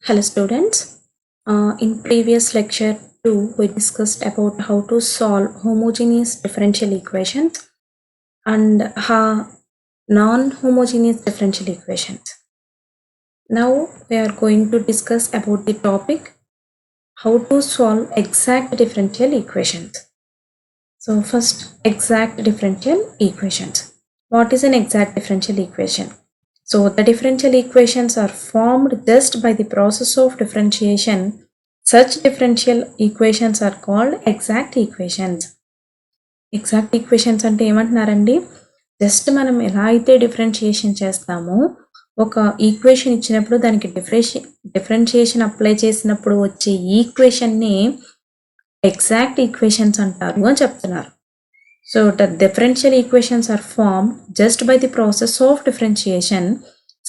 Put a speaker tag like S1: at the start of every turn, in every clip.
S1: Hello students. In previous lecture 2 we discussed about how to solve homogeneous differential equations and non-homogeneous differential equations. Now we are going to discuss about the topic how to solve exact differential equations. So first, exact differential equations. What is an exact differential equation? So the differential equations are formed just by the process of differentiation. Such differential equations are called exact equations. Exact equations అంటే ఏమంటున్నారండి, just మనం ఎలా అయితే differentiation చేస్తామో ఒక equation ఇచ్చినప్పుడు దానికి differentiation apply చేసినప్పుడు వచ్చే ఈక్వేషన్ని ఎగ్జాక్ట్ ఈక్వేషన్స్ అంటారు అని చెప్తున్నారు. So the differential equations are formed just by the process of differentiation.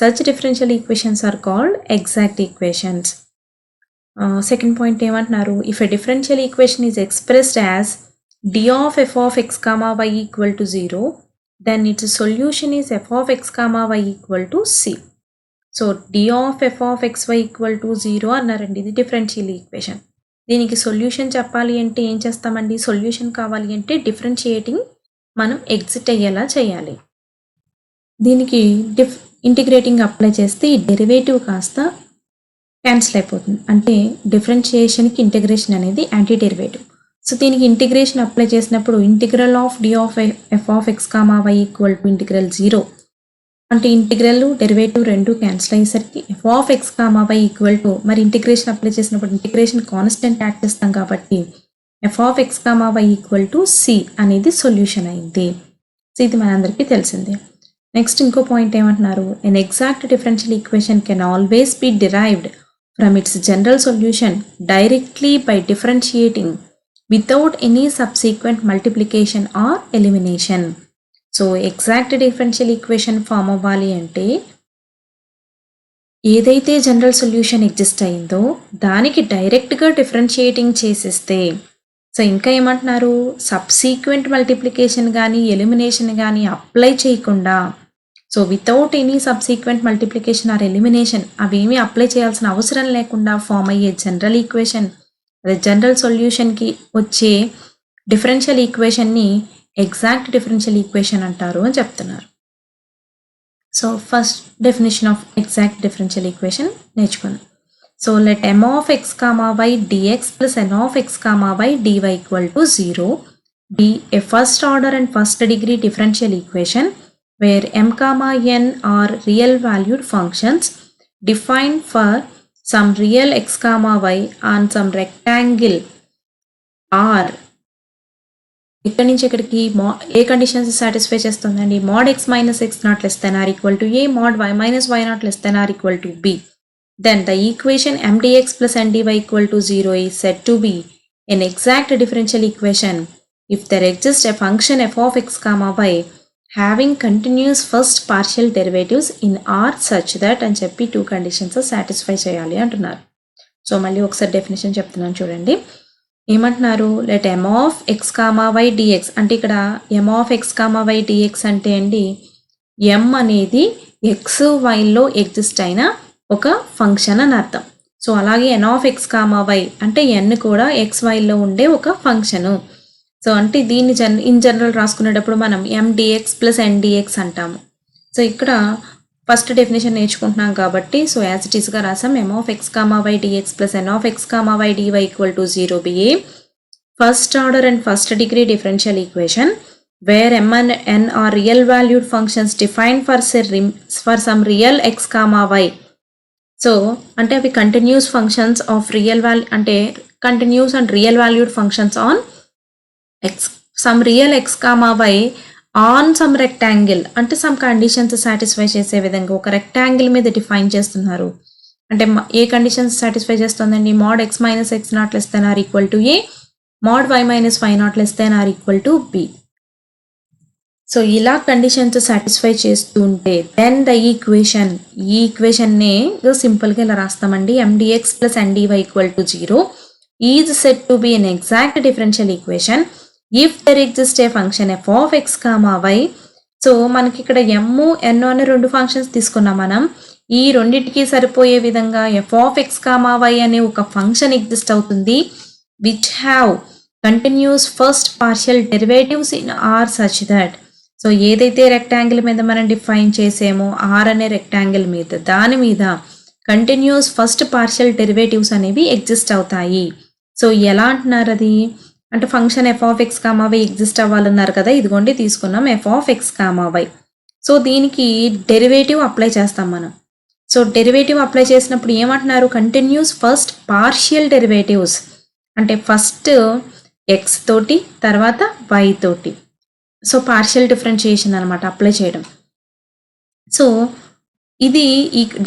S1: Such differential equations are called exact equations. Second point ఏమంటున్నారు, if a differential equation is expressed as d of f of x comma y equal to 0, then its solution is f of x comma y equal to c. So d of f of xy equal to 0 అన్నారండి, ఇది differential equation. దీనికి solution చెప్పాలి అంటే ఏం చేస్తామండి, solution కావాలి అంటే differentiating మనం ఎగ్జిట్ అయ్యేలా చేయాలి. దీనికి ఇంటిగ్రేటింగ్ అప్లై చేస్తే ఈ డెరివేటివ్ కాస్త క్యాన్సిల్ అయిపోతుంది, అంటే డిఫరెన్షియేషన్కి ఇంటిగ్రేషన్ అనేది యాంటీ డెరివేటివ్. సో దీనికి ఇంటిగ్రేషన్ అప్లై చేసినప్పుడు integral of d of F of X comma y equal to integral 0 అంటే ఇంటిగ్రల్ డెరివేటివ్ రెండు క్యాన్సిల్ అయ్యేసరికి f of X comma y equal to, మరి ఇంటిగ్రేషన్ అప్లై చేసినప్పుడు ఇంటిగ్రేషన్ కాన్స్టెంట్ యాడ్ చేస్తాం కాబట్టి f of X comma y equal to c అనేది solution అయింది. So ఇది మనందరికీ తెలిసిందే. నెక్స్ట్ ఇంకో పాయింట్ ఏమంటున్నారు, an exact differential equation can always be derived from its general solution directly by differentiating without any subsequent multiplication or elimination. So exact differential equation form అవ్వాలి అంటే ఏదైతే జనరల్ సొల్యూషన్ ఎగ్జిస్ట్ అయిందో దానికి డైరెక్ట్గా differentiating చేసేస్తే, so ఇంకా ఏమంటున్నారు, subsequent multiplication కానీ ఎలిమినేషన్ కానీ అప్లై చేయకుండా, so without any subsequent multiplication or elimination అవేమీ అప్లై చేయాల్సిన అవసరం లేకుండా ఫామ్ అయ్యే జనరల్ ఈక్వేషన్, అదే జనరల్ సొల్యూషన్కి వచ్చే డిఫరెన్షియల్ ఈక్వేషన్ని ఎగ్జాక్ట్ డిఫరెన్షియల్ ఈక్వేషన్ అంటారు అని చెప్తున్నారు. So first definition of exact differential equation నేర్చుకుందాం. So let m of x comma y dx plus n of x comma y dy equal to 0 be a first order and first degree differential equation where m comma n are real valued functions defined for some real x comma y on some rectangle R. ఇక్కడ నుంచి ఇక్కడికి ఏ conditions satisfy చేస్తుందండి, mod x minus x not less than or equal to a, mod y minus y not less than or equal to b. Then the equation m dx plus n dy equal to 0 is said to be an exact differential equation if there exists a function f of x comma y having continuous first partial derivatives in R such that అని చెప్పి two conditions satisfy చేయాలి అంటున్నారు. So మళ్ళీ ఒకసారి definition చెప్తున్నాను చూడండి. ఏమంటున్నారు, let m of x comma y dx అంటే ఇక్కడ m of x comma y dx అంటే అండి m అనేది x yలో ఎగ్జిస్ట్ అయిన ఒక ఫంక్షన్ అని అర్థం. సో అలాగే n of x comma y అంటే n కూడా x yలో ఉండే ఒక ఫంక్షను. సో అంటే దీన్ని ఇన్ జనరల్ రాసుకునేటప్పుడు మనం m dx plus n dx అంటాము. సో ఇక్కడ ఫస్ట్ డెఫినేషన్ నేర్చుకుంటున్నాం కాబట్టి సో యాజ్ ఇట్ ఈస్గా రాసాం, m of x comma y dx plus n of x comma y dy equal to 0 be a first order and first degree differential equation where m and n are real valued functions defined for some real x comma y. So అంటే అవి continuous functions of real value అంటే continuous and real valued functions on X some real X comma Y on some rectangle అంటే some conditions satisfy చేసే విధంగా ఒక rectangle మీద define చేస్తున్నారు. అంటే ఏ కండిషన్స్ సాటిస్ఫై చేస్తుందండి, mod x minus x not less than or equal to a, mod y minus y not less than or equal to b. So ఇలా కండిషన్స్ సాటిస్ఫై చేస్తుంటే దెన్ ద ఈక్వేషన్, ఈ ఈక్వేషన్నే సింపుల్గా ఇలా రాస్తామండి, m dx plus n dy equal to 0 is set to be an exact differential equation if there exist a function f of x comma y. So మనకి ఇక్కడ m n అనే రెండు functions తీసుకున్నాం మనం. ఈ రెండిటికి సరిపోయే విధంగా f of X comma y అనే ఒక ఫంక్షన్ ఎగ్జిస్ట్ అవుతుంది which have continuous first partial derivatives in R such that. So ఏదైతే రెక్టాంగిల్ మీద మనం డిఫైన్ చేసామో ఆర్ అనే రెక్టాంగిల్ మీద దాని మీద కంటిన్యూస్ ఫస్ట్ పార్షియల్ డెరివేటివ్స్ అనేవి ఎగ్జిస్ట్ అవుతాయి. సో ఎలా అంటున్నారు అది అంటే function F of X comma Y exist అవ్వాలన్నారు కదా, ఇదిగోండి తీసుకున్నాం F of X comma Y. So దీనికి డెరివేటివ్ అప్లై చేస్తాం మనం. సో డెరివేటివ్ అప్లై చేసినప్పుడు ఏమంటున్నారు కంటిన్యూస్ ఫస్ట్ పార్షియల్ డెరివేటివ్స్ అంటే ఫస్ట్ ఎక్స్ తోటి తర్వాత వై తోటి. సో పార్షియల్ డిఫరెన్షియేషన్ అనమాట అప్లై చేయడం. సో ఇది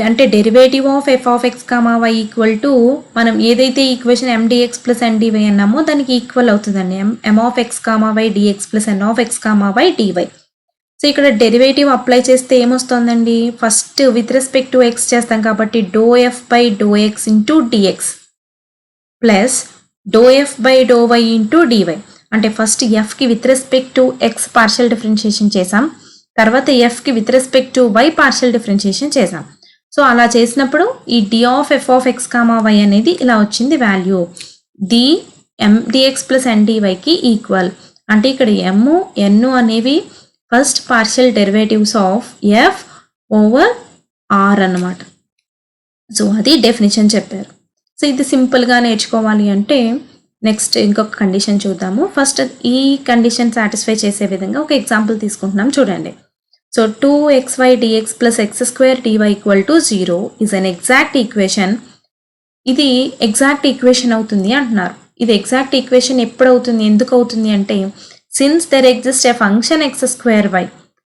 S1: అంటే derivative of F of X comma y equal to మనం ఏదైతే ఈక్వేషన్ ఎండిఎక్స్ ప్లస్ ఎన్డివై అన్నామో దానికి ఈక్వల్ అవుతుందండి m of X comma y dx plus n of X comma y dy. So ఇక్కడ డెరివేటివ్ అప్లై చేస్తే ఏమొస్తుందండి first with respect to x చేస్తాం కాబట్టి dou f by do x into dx plus dou f by do y into dy. అంటే first ఎఫ్కి with respect to x partial differentiation చేసాం, తర్వాత ఎఫ్కి with respect to y partial differentiation చేసాం. So అలా చేసినప్పుడు ఈ d of F of X comma y అనేది ఇలా వచ్చింది వాల్యూ డి ఎండిఎక్స్ ప్లస్ ఎన్డివైకి ఈక్వల్. అంటే ఇక్కడ ఎమ్ ఎన్ అనేవి first partial derivatives of f over r అన్నమాట. సో అది డెఫినేషన్ చెప్పారు. సో ఇది సింపుల్గా నేర్చుకోవాలి అంటే నెక్స్ట్ ఇంకొక కండిషన్ చూద్దాము. ఫస్ట్ ఈ కండిషన్ సాటిస్ఫై చేసే విధంగా ఒక ఎగ్జాంపుల్ తీసుకుంటున్నాం చూడండి. So 2xy dx plus x square dy equal to 0 is an exact equation. ఇది ఎగ్జాక్ట్ ఈక్వేషన్ అవుతుంది అంటున్నారు. ఇది ఎగ్జాక్ట్ ఈక్వేషన్ ఎప్పుడు అవుతుంది ఎందుకు అవుతుంది అంటే since there exist a function x square y.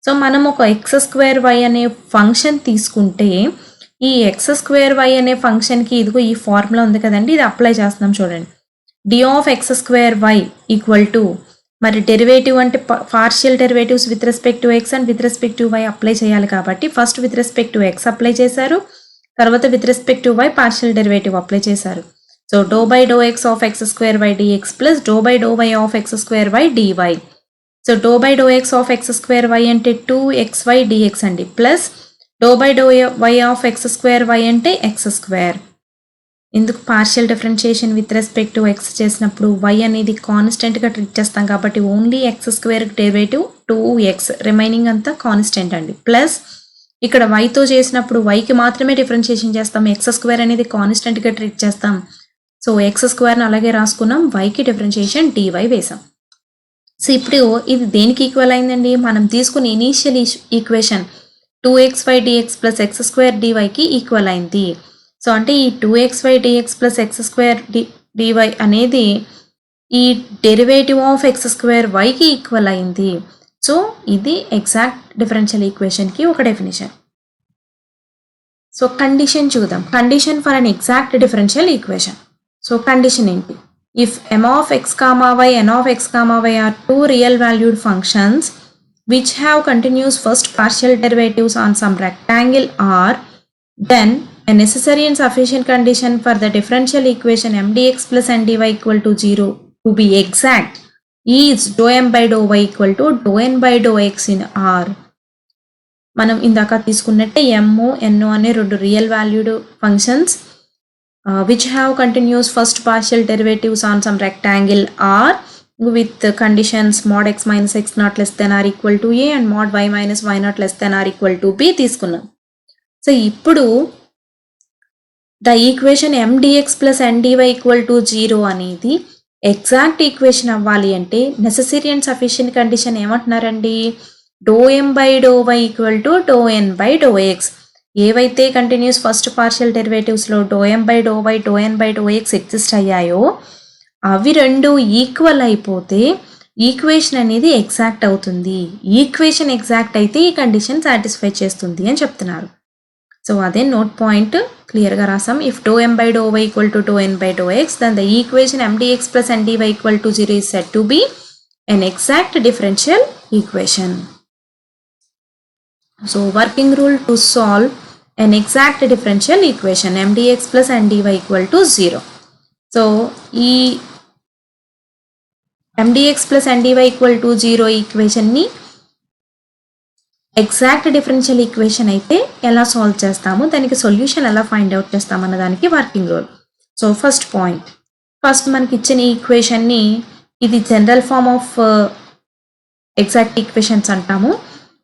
S1: So మనం ఒక ఎక్స్ స్క్వేర్ వై అనే ఫంక్షన్ తీసుకుంటే ఈ ఎక్స్ స్క్వేర్ వై అనే ఫంక్షన్కి ఇదిగో ఈ ఫార్ములా ఉంది కదండి, ఇది అప్లై చేస్తున్నాం చూడండి. D of x square y equal to మరి డెరివేటివ్ అంటే partial derivatives with respect to x and with respect to y apply చేయాలి కాబట్టి first with respect to x apply చేశారు, తర్వాత with respect to y partial derivative apply చేశారు. So dou by do x of x square y dx plus do by do y of x square y dy. So dou by do x of x square y అంటే 2xy dx అండి plus do by do y of x square y అంటే x square. ఎందుకు partial differentiation with respect to x చేసినప్పుడు y అనేది కాన్స్టెంట్గా treat చేస్తాం కాబట్టి only x square derivative 2x remaining అంతా కాన్స్టెంట్ అండి ప్లస్ ఇక్కడ వైతో చేసినప్పుడు వైకి మాత్రమే డిఫరెన్షియేషన్ చేస్తాం, ఎక్స్ స్క్వేర్ అనేది కాన్స్టెంట్గా ట్రీట్ చేస్తాం. సో ఎక్స్ స్క్వేర్ని అలాగే రాసుకున్నాం, వైకి డిఫరెన్షియేషన్ డివై వేసాం. సో ఇప్పుడు ఇది దేనికి ఈక్వల్ అయిందండి మనం తీసుకున్న initial equation 2xy dx plus x square డివైకి ఈక్వల్ అయింది. సో అంటే ఈ 2xy dx plus x square dy అనేది ఈ డెరివేటివ్ ఆఫ్ ఎక్స్ స్క్వేర్ వైకి ఈక్వల్ అయింది. సో ఇది ఎగ్జాక్ట్ డిఫరెన్షియల్ ఈక్వేషన్కి ఒక డెఫినేషన్. సో కండిషన్ చూద్దాం. Condition for an exact differential equation. So condition ఏంటి? If m of x comma y, n of x comma y are two real valued functions which have continuous first partial derivatives on some rectangle R, then a necessary and sufficient condition for the differential equation m dx plus n dy equal to 0 to be exact is dou m by dou y equal to dou n by dou x in R. మనం ఇందాక తీసుకున్నట్టే m, n అనే రెండు real valued functions which have continuous first partial derivatives on some rectangle R with conditions mod x minus x naught less than or equal to a and mod y minus y naught less than or equal to b తీసుకున్నాం. So ఇప్పుడు the equation m dx plus n dy equal to 0 అనేది exact equation అవ్వాలి అంటే necessary and sufficient condition ఏమంటున్నారండి? Dou m by dou y equal to dou n by dou x. ఏవైతే continuous first partial డెరివేటివ్స్లో dou m by do y dou n by do x exist అయ్యాయో అవి రెండు equal అయిపోతే equation అనేది exact అవుతుంది. Equation exact అయితే ఈ కండిషన్ సాటిస్ఫై చేస్తుంది అని చెప్తున్నారు. సో అదే నోట్ పాయింట్ క్లియర్గా రాసాం. If do m by do y equal to do n by do x then the equation m dx plus n dy equal to 0 is said to be an exact differential equation. So working rule to solve an exact differential equation m dx plus n dy equal to 0. So ఈ m dx plus n dy equal to 0 equation ని exact differential equation అయితే ఎలా solve చేస్తాము, దానికి solution ఎలా find out చేస్తాము అన్న దానికి working rule. So first point, first మనకి ఇచ్చిన ఈక్వేషన్ని ఇది general form of exact equations అంటాము.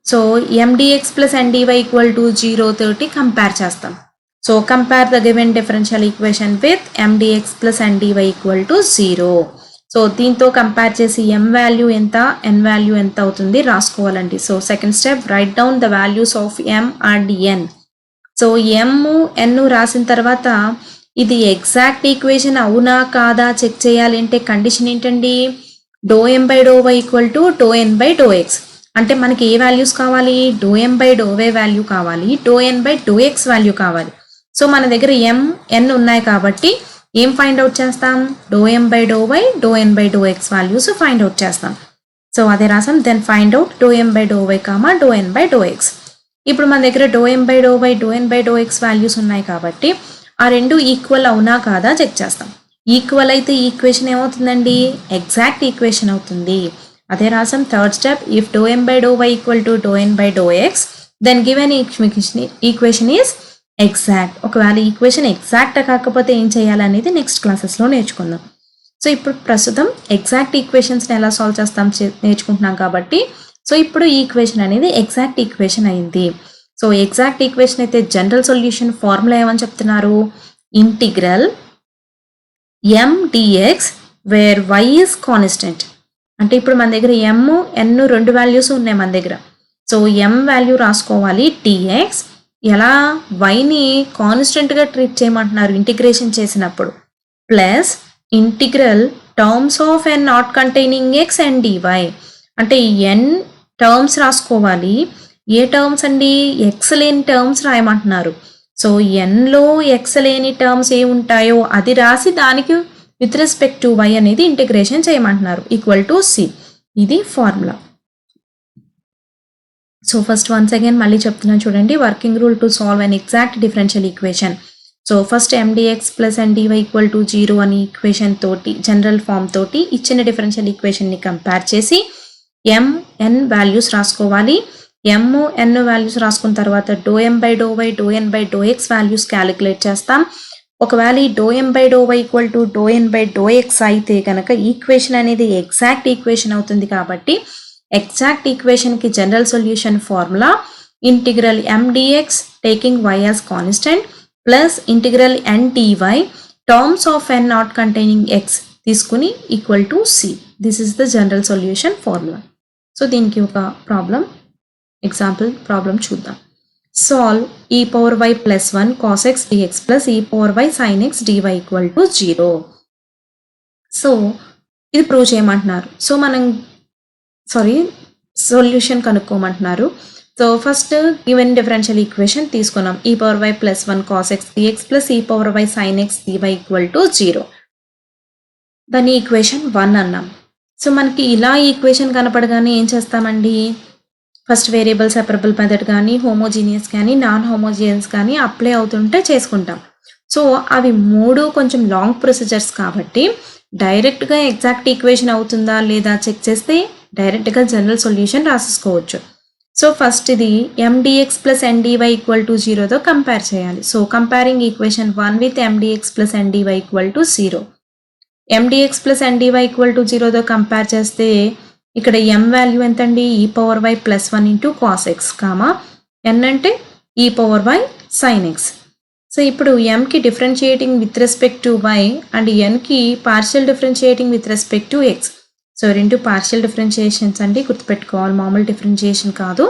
S1: So mdx plus ndy equal to 0 తోటి కంపేర్ చేస్తాం. So compare the given differential equation with mdx plus ndy equal to 0. So దీంతో compare చేసి m value ఎంత, n వాల్యూ ఎంత అవుతుంది రాసుకోవాలండి. So second step, write down the values of m and n. So m n రాసిన తర్వాత ఇది exact equation అవునా కాదా చెక్ చేయాలి అంటే కండిషన్ ఏంటండి, ∂m/∂y ఈక్వల్ టు ∂n/∂x. అంటే మనకి ఏ వాల్యూస్ కావాలి, ∂m/∂y వాల్యూ కావాలి, ∂n/∂x వాల్యూ కావాలి. సో మన దగ్గర m n ఉన్నాయి కాబట్టి ఏం ఫైండ్ అవుట్ చేస్తాం, ∂m/∂y ∂n/∂x values find out చేస్తాం. సో అదే రాసాం, then find out ∂m/∂y ∂n/∂x. ఇప్పుడు మన దగ్గర ∂m/∂y ∂n/∂x వాల్యూస్ ఉన్నాయి కాబట్టి ఆ రెండు ఈక్వల్ అవునా కాదా చెక్ చేస్తాం. ఈక్వల్ అయితే ఈక్వేషన్ ఏమవుతుందండి, ఎగ్జాక్ట్ ఈక్వేషన్ అవుతుంది. అదే రాసాం third step, if ∂m/∂y equal to ∂n/∂x then given equation is exact. ఒకవేళ ఈక్వేషన్ ఎగ్జాక్ట్ కాకపోతే ఏం చేయాలనేది నెక్స్ట్ క్లాసెస్లో నేర్చుకుందాం. సో ఇప్పుడు ప్రస్తుతం ఎగ్జాక్ట్ ఈక్వేషన్స్ని ఎలా సాల్వ్ చేస్తాం నేర్చుకుంటున్నాం కాబట్టి సో ఇప్పుడు ఈ ఈక్వేషన్ అనేది ఎగ్జాక్ట్ ఈక్వేషన్ అయింది. సో ఎగ్జాక్ట్ ఈక్వేషన్ అయితే జనరల్ సొల్యూషన్ ఫార్ములా ఏమని చెప్తున్నారు, integral m dx where y is constant. అంటే ఇప్పుడు మన దగ్గర m n రెండు వాల్యూస్ ఉన్నాయి మన దగ్గర. సో m వాల్యూ రాసుకోవాలి dx, ఎలా yని కాన్స్టెంట్గా ట్రీట్ చేయమంటున్నారు ఇంటిగ్రేషన్ చేసినప్పుడు, plus integral terms of n not containing x and dy. అంటే n టర్మ్స్ రాసుకోవాలి. ఏ టర్మ్స్ అండి, x లేని టర్మ్స్ రాయమంటున్నారు. సో nలో x లేని టర్మ్స్ ఏ ఉంటాయో అది రాసి దానికి విత్ రెస్పెక్ట్ టు y అనేది ఇంటిగ్రేషన్ చేయమంటున్నారు, ఈక్వల్ టు c. ఇది formula. So first ones again మళ్ళీ చెప్తున్నాను చూడండి, working rule to solve an exact differential equation. So first mdx plus ndy equal to 0 అని ఈక్వేషన్ తోటి జనరల్ ఫామ్ తోటి ఇచ్చిన డిఫరెన్షియల్ ఈక్వేషన్ని కంపేర్ చేసి m n వాల్యూస్ రాసుకోవాలి. m n వాల్యూస్ రాసుకున్న తర్వాత ∂m/∂y ∂n/∂x వాల్యూస్ క్యాలిక్యులేట్ చేస్తాం. ఒకవేళ ఈ ∂m/∂y ఈక్వల్ టు ∂n/∂x అయితే కనుక ఈక్వేషన్ అనేది ఎగ్జాక్ట్ ఈక్వేషన్ అవుతుంది. కాబట్టి ఎగ్జాక్ట్ ఈక్వేషన్కి general solution formula integral m dx taking y as constant plus integral n dy terms of n not containing x తీసుకుని equal to c. This is the general solution formula. So దీనికి ఒక example problem చూద్దాం. Solve e⁻y plus 1 cos x dx ప్లస్ e⁻y sin x dy equal to 0. So ఇది prove చేయమంటున్నారు. So solution కనుక్కోమంటున్నారు. So first given differential equation తీసుకున్నాం, e⁻y plus 1 cos x dx ప్లస్ e⁻y sin x dy equal to 0. దాన్ని equation 1 అన్నాం. So మనకి ఇలా ఈక్వేషన్ కనపడగానే ఏం చేస్తామండి, ఫస్ట్ వేరియబుల్ సెపరబుల్ మెథడ్ కానీ హోమోజీనియస్ కానీ నాన్ హోమోజీనియస్ కానీ అప్లై అవుతుంటే చేసుకుంటాం. సో అవి మూడు కొంచెం లాంగ్ ప్రొసీజర్స్ కాబట్టి డైరెక్ట్గా ఎగ్జాక్ట్ ఈక్వేషన్ అవుతుందా లేదా చెక్ చేస్తే డైరెక్ట్గా జనరల్ సొల్యూషన్ రాసేసుకోవచ్చు. సో ఫస్ట్ ఇది mdx plus ndy equal to 0తో కంపేర్ చేయాలి. So comparing equation 1 with mdx plus ndy equal to 0. mdx plus ndy equal to 0తో కంపేర్ చేస్తే ఇక్కడ m వాల్యూ ఎంతండి, e⁻y plus 1 into cos x comma n అంటే e⁻y sin x. So ఇప్పుడు mకి differentiating with respect to y and nకి partial differentiating with respect to x. So రెండు partial differentiations అండి, గుర్తుపెట్టుకోవాలి, మామూలు డిఫరెన్షియేషన్ కాదు.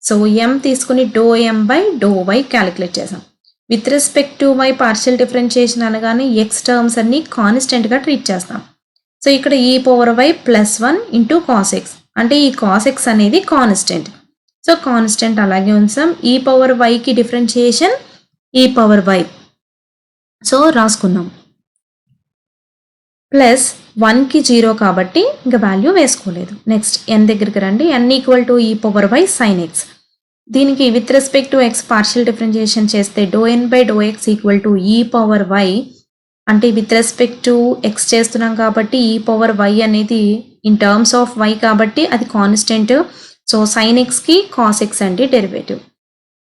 S1: సో m తీసుకుని ∂m/∂y క్యాలిక్యులేట్ చేసాం. With respect to y partial differentiation అనగానే x టర్మ్స్ అన్ని కాన్స్టెంట్గా ట్రీట్ చేస్తాం. సో ఇక్కడ e⁻y plus 1 into cos X అంటే ఈ కాస్ ఎక్స్ అనేది కాన్స్టెంట్. సో కాన్స్టెంట్ అలాగే ఉంచాం. e⁻yకి డిఫరెన్షియేషన్ e⁻y సో రాసుకున్నాం. ప్లస్ 1కి 0 కాబట్టి ఇంకా వాల్యూ వేసుకోలేదు. నెక్స్ట్ n దగ్గరికి రండి, n equal to e⁻y sin x. దీనికి with respect to x partial differentiation చేస్తే ∂n/∂x ఈక్వల్ టు e⁻y అంటే విత్ రెస్పెక్ట్ టు x చేస్తున్నాం కాబట్టి e⁻y అనేది ఇన్ టర్మ్స్ ఆఫ్ y కాబట్టి అది కాన్స్టెంట్. సో సైన్ ఎక్స్కి కాస్ ఎక్స్ అండి డెరివేటివ్.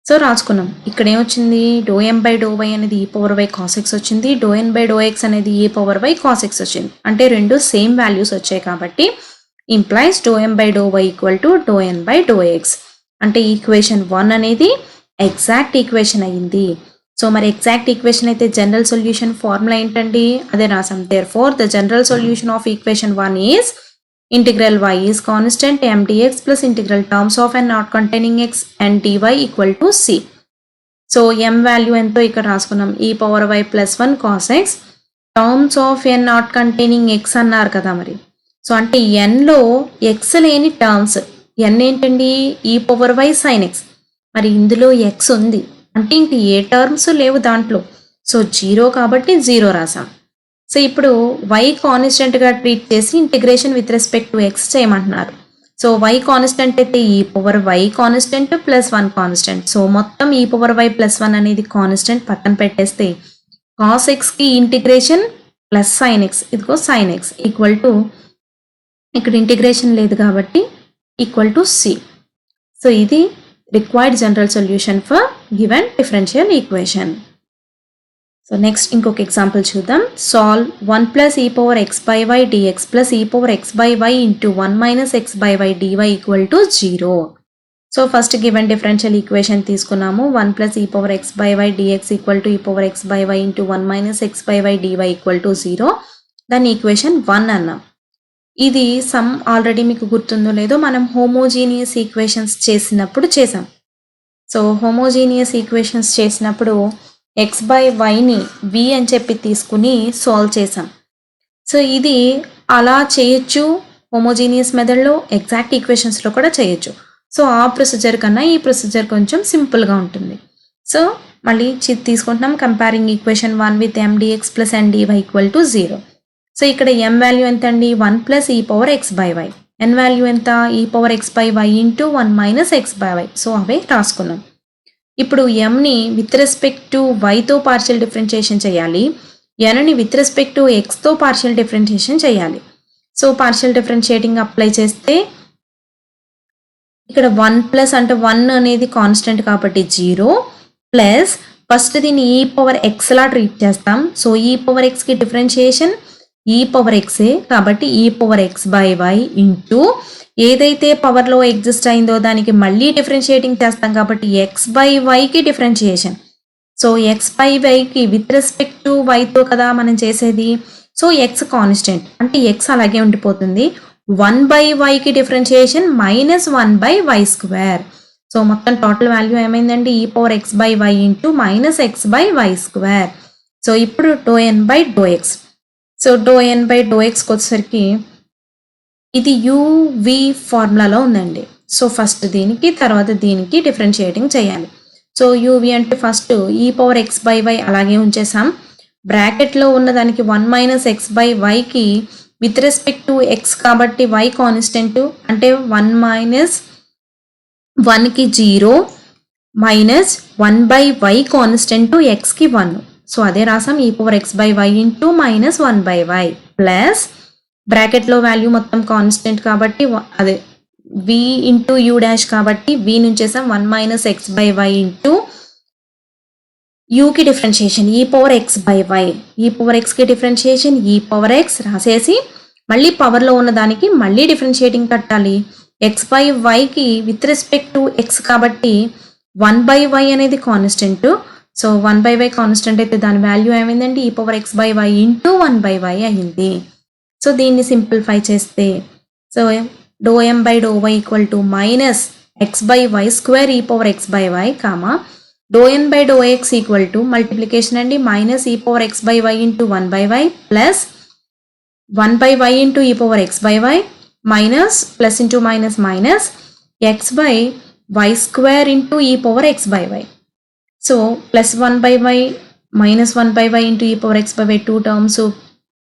S1: సో రాసుకున్నాం. ఇక్కడ ఏమొచ్చింది, dou m by do y అనేది e power y cos x వచ్చింది, dou n by do x అనేది e power y cos x వచ్చింది. అంటే రెండు సేమ్ వాల్యూస్ వచ్చాయి కాబట్టి implies do m by do y equal to do n by do x. అంటే equation 1 అనేది exact equation అయ్యింది. సో మరి ఎగ్జాక్ట్ ఈక్వేషన్ అయితే జనరల్ సొల్యూషన్ ఫార్ములా ఏంటండి, అదే రాసాం. Therefore the general solution of equation 1 is integral y is constant m dx plus integral terms of n not containing x and dy equal to c. So m value ఎంతో ఇక్కడ రాసుకున్నాం, e power y plus 1 cos x, terms of n not containing x అన్నారు కదా మరి. So అంటే nలో x లేని terms, n ఏంటండి e power y sin x, మరి ఇందులో x ఉంది అంటే ఇంక ఏ టర్మ్స్ లేవు దాంట్లో. సో 0 కాబట్టి 0 రాసాం. సో ఇప్పుడు y కాన్స్టెంట్గా ట్రీట్ చేసి integration with respect to x చేయమంటున్నారు. సో y కాన్స్టెంట్ అయితే ఈ power y constant plus 1 constant. So మొత్తం ఈ పవర్ y ప్లస్ 1 అనేది కాన్స్టెంట్ పక్కన పెట్టేస్తే కాస్ ఎక్స్కి ఇంటిగ్రేషన్ ప్లస్ సైన్ ఎక్స్, ఇదిగో సైన్ ఎక్స్ ఈక్వల్ టు, ఇక్కడ ఇంటిగ్రేషన్ లేదు కాబట్టి ఈక్వల్ టు c. సో ఇది required general solution for given differential equation. So next ఇంకొక ఎగ్జాంపుల్ చూద్దాం. Solve 1 plus e power x by y dx plus e power x by y into 1 minus x by y dy equal to 0. So first given differential equation తీసుకున్నాము. 1 plus e power x by y dx equal to e power x by y into 1 minus x by y dy equal to 0. దాన్ని equation 1 అన్నాం. ఇది some already మీకు గుర్తుందో లేదో మనం homogeneous equations చేసినప్పుడు చేసాం. సో హోమోజీనియస్ ఈక్వేషన్స్ చేసినప్పుడు ఎక్స్ బై వైని వి అని చెప్పి తీసుకుని సాల్వ్ చేసాం. సో ఇది అలా చేయొచ్చు, హోమోజీనియస్ మెథడ్లో ఎగ్జాక్ట్ ఈక్వేషన్స్లో కూడా చేయొచ్చు. సో ఆ ప్రొసీజర్ కన్నా ఈ ప్రొసీజర్ కొంచెం సింపుల్గా ఉంటుంది. సో మళ్ళీ తీసుకుంటున్నాం, comparing equation 1 with m dx plus n dy equal to 0. So ఇక్కడ ఎం వాల్యూ ఎంత అండి, 1 plus e power x by y, n value ఎంత, e power x by y into 1 minus x by y. So అవే రాసుకున్నాం. ఇప్పుడు ఎంని with respect to వైతో partial differentiation చేయాలి, ఎన్ని విత్ రెస్పెక్ట్ టు ఎక్స్తో పార్షియల్ డిఫరెన్షియేషన్ చేయాలి. సో పార్షియల్ డిఫరెన్షియేటింగ్ అప్లై చేస్తే ఇక్కడ 1 ప్లస్ అంటే 1 అనేది కాన్స్టెంట్ కాబట్టి 0 ప్లస్ ఫస్ట్ దీన్ని ఈ పవర్ ఎక్స్ లా ట్రీట్ చేస్తాం. సో ఈ పవర్ ఎక్స్కి డిఫరెన్షియేషన్ ఈ పవర్ ఎక్సే కాబట్టి e power x by y into ఏదైతే పవర్లో ఎగ్జిస్ట్ అయిందో దానికి మళ్ళీ డిఫరెన్షియేటింగ్ చేస్తాం కాబట్టి ఎక్స్ బై వైకి డిఫరెన్షియేషన్. సో ఎక్స్ బై వైకి విత్ రెస్పెక్ట్ టు వైతో కదా మనం చేసేది. సో ఎక్స్ కాన్స్టెంట్ అంటే ఎక్స్ అలాగే ఉండిపోతుంది. 1 బై వైకి differentiation minus 1 by y square. So మొత్తం టోటల్ వాల్యూ ఏమైందండి, e power x by y into minus x by y square. So ఇప్పుడు dou n by do x. So dou n by dou ఎక్స్కి వచ్చేసరికి ఇది UV ఫార్ములాలో ఉందండి. So first దీనికి తర్వాత దీనికి డిఫరెన్షియేటింగ్ చేయాలి. సో యువి అంటే first e power x by y అలాగే ఉంచేసాం. బ్రాకెట్లో ఉన్న దానికి 1 మైనస్ ఎక్స్ బై వైకి విత్ రెస్పెక్ట్ టు ఎక్స్ కాబట్టి వై కాన్స్టెంట్ అంటే 1 మైనస్ 1కి 0 మైనస్ 1 బై వై కాన్స్టెంట్ ఎక్స్కి 1. సో అదే రాసాం, e power x by y into minus 1 by y plus బ్రాకెట్లో వాల్యూ మొత్తం కాన్స్టెంట్ కాబట్టి అదే వి ఇంటూ యూ డాష్ కాబట్టి వి నుంచేసాం 1 minus x by y into యూకి differentiation e power x by y, e power ఎక్స్కి డిఫరెన్షియేషన్ ఈ పవర్ ఎక్స్ రాసేసి మళ్ళీ పవర్లో ఉన్న దానికి మళ్ళీ డిఫరెన్షియేటింగ్ కట్టాలి. ఎక్స్ బై వైకి విత్ రెస్పెక్ట్ టు ఎక్స్ కాబట్టి 1 బై వై అనేది constant. So 1 by y constant అయితే దాని వాల్యూ ఏమైందండి, e power x by y into 1 by y అయింది. సో దీన్ని సింప్లిఫై చేస్తే so dou m by do y equal to minus x by y square e power x by y comma dou n by do x equal to multiplication అండి minus e power x by y into 1 by y plus 1 by y into e power x by y minus plus into minus minus x by y square into e power x by y. So plus 1 by y minus 1 by y into e power x by why, 2 terms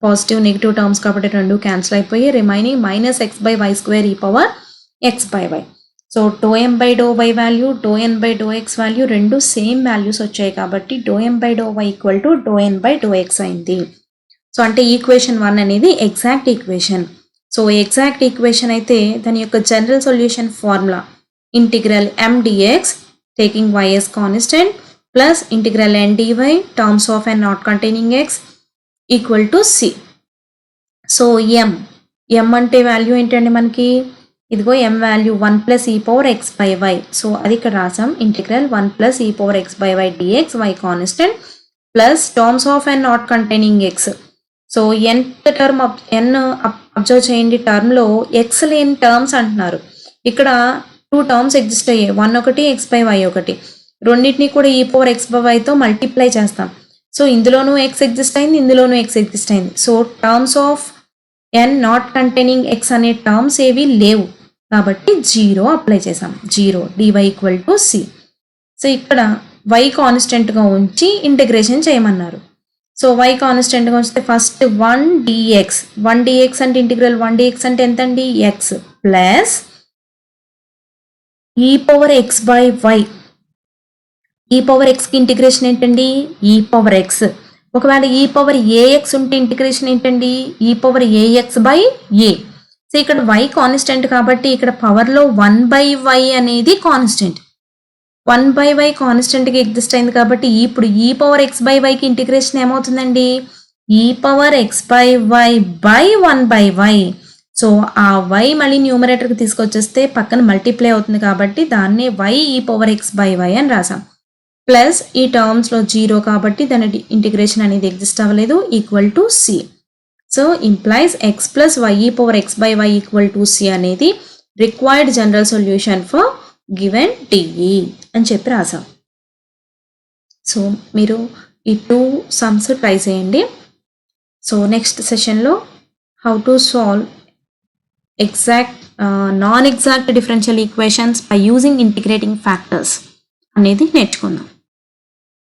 S1: positive negative terms కాబట్టి రెండు cancel అయిపోయి remaining minus x by y square e power x by y. So dou m by do y value dou n by do x value రెండు same values వచ్చాయి కాబట్టి dou m by do y equal to do n by do x అయింది. So అంటే equation 1 అనేది exact equation. So exact equation అయితే దాని యొక్క general solution formula integral m dx taking y as constant plus integral n dy terms of n not containing x equal to c. So m అంటే value ఏంటండి మనకి, ఇదిగో m value 1 plus e power x by y. So అది ఇక్కడ రాసాం, integral 1 plus e power x by y dx y constant plus terms of n not containing x. So nth term n observe చేయండి, టర్మ్లో X లేని terms అంటున్నారు. ఇక్కడ 2 terms exist అయ్యాయి, 1 ఒకటి ఎక్స్ బై వై ఒకటి, రెండింటిని కూడా ఈ పవర్ ఎక్స్ బై వైతో మల్టిప్లై చేస్తాం. సో ఇందులోనూ ఎక్స్ ఎగ్జిస్ట్ అయింది, ఇందులోనూ ఎక్స్ ఎగ్జిస్ట్ అయింది. So terms of n not containing x అనే టర్మ్స్ ఏవి లేవు కాబట్టి 0 అప్లై చేసాం, 0 dy equal to c. So ఇక్కడ y కాన్స్టెంట్గా ఉంచి ఇంటిగ్రేషన్ చేయమన్నారు. సో y కాన్స్టెంట్గా ఉంచితే ఫస్ట్ 1 dx అంటే ఇంటిగ్రల్ 1 dx అంటే ఎంత అండి, X plus e power x by y. E power ఎక్స్కి integration ఏంటండి, ఈ పవర్ ఎక్స్. ఒకవేళ ఈ పవర్ ఏఎక్స్ ఉంటే ఇంటిగ్రేషన్ ఏంటండి, e power ax by a. So ఇక్కడ y కాన్స్టెంట్ కాబట్టి ఇక్కడ పవర్లో 1/y అనేది కాన్స్టెంట్, 1/y కాన్స్టెంట్గా ఎగ్జిస్ట్ అయింది కాబట్టి ఇప్పుడు ఈ పవర్ ఎక్స్ బై వైకి ఇంటిగ్రేషన్ ఏమవుతుందండి, e power x by y by 1/y. So ఆ y మళ్ళీ న్యూమరేటర్కి తీసుకొచ్చేస్తే పక్కన మల్టిప్లై అవుతుంది కాబట్టి దాన్నే y ఈ పవర్ ఎక్స్ బై వై అని రాసాం. ప్లస్ ఈ టర్మ్స్లో 0 కాబట్టి దాని ఇంటిగ్రేషన్ అనేది ఎగ్జిస్ట్ అవ్వలేదు, equal to c. So implies x plus y e power x by y equal to c అనేది required general solution for given DE అని చెప్పి రాసాం. సో మీరు ఈ 2 సమ్స్ ట్రై చేయండి. సో నెక్స్ట్ సెషన్లో how to solve non exact differential equations by using integrating factors అనేది నేర్చుకుందాం.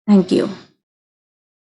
S1: Thank you.